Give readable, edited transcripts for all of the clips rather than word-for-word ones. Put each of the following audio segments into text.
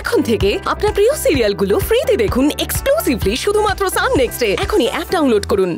এখন থেকে আপনার প্রিয় সিরিয়ালগুলো ফ্রিতে দেখুন এক্সক্লুসিভলি শুধুমাত্র সান নেক্সটে। এখনই অ্যাপ ডাউনলোড করুন।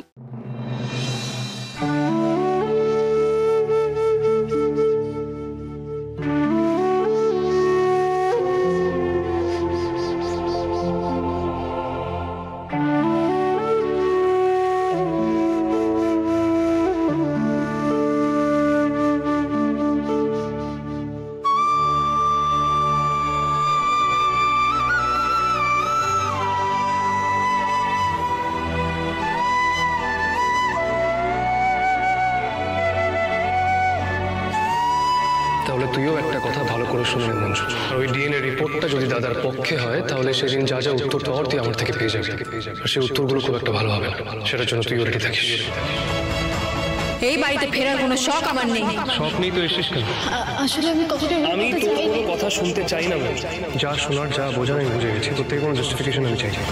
তাহলে তুইও একটা কথা ভালো করে শুনে নে মঞ্জু। আর ওই ডিএনএ রিপোর্টটা যদি দাদার পক্ষে হয় তাহলে সেদিন যা যা উত্তর পাওয়ার তুই আমার থেকে পেয়ে যাবি। আর সেই উত্তরগুলো খুব একটা ভালো হবে না, সেটার জন্য তুইও রেডি থাকিস। এই বাড়িতে ফেরার কোনো শখ আমার নেই। শখ নেই তো এসেছিস কেন? আসলে আমি আমি তোর কোনো কথা শুনতে চাই না। যা শোনার যা বোঝার আমি বুঝে গেছি, তোর থেকে কোনো জাস্টিফিকেশন আমি চাই না।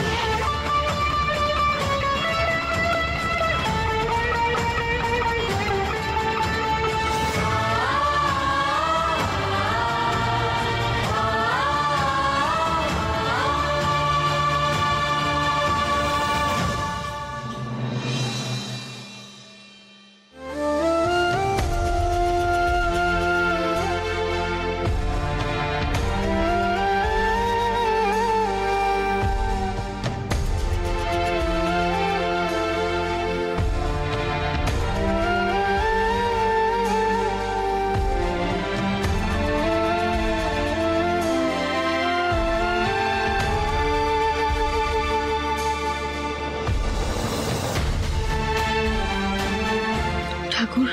ঠাকুর,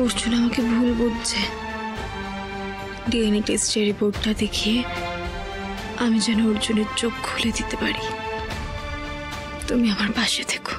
অর্জুন আমাকে ভুল বুঝছে। ডিএনএ টেস্টের রিপোর্টটা দেখিয়ে আমি যেন অর্জুনের চোখ খুলে দিতে পারি। তুমি আমার পাশে থেকো।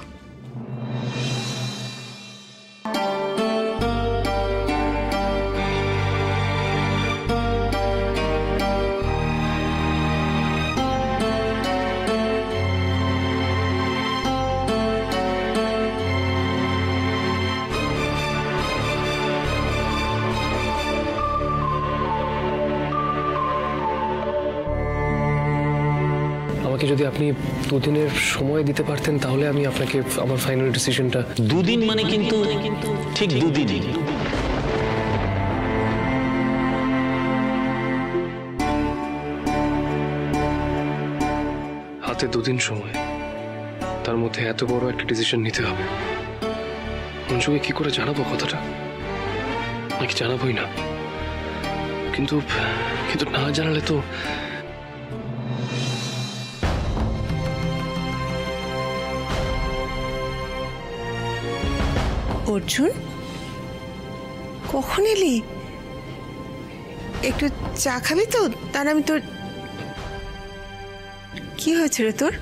আমাকে যদি আপনি দুদিনের সময় দিতে পারতেন তাহলে আমি আপনাকে আমার ফাইনাল ডিসিশনটা। দুদিন মানে কিন্তু ঠিক দুদিনই। হাতে দুদিন সময়, তার মধ্যে এত বড় একটা ডিসিশন নিতে হবে। মঞ্জুকে কি করে জানাবো কথাটা? নাকি জানাবোই না? কিন্তু কিন্তু না জানালে তো। অর্জুন, কখন এলি? একটু চা খাবি তো? তার আমি তোর। কি হয়েছে রে তোর?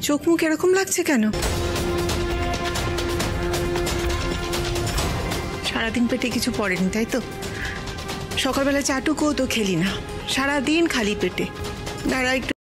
চোখ মুখ এরকম লাগছে কেন? সারাদিন পেটে কিছু পড়েনি তাই তো? সকালবেলা চাটুকুও তো খেলি না, সারাদিন খালি পেটে। দাঁড়া একটু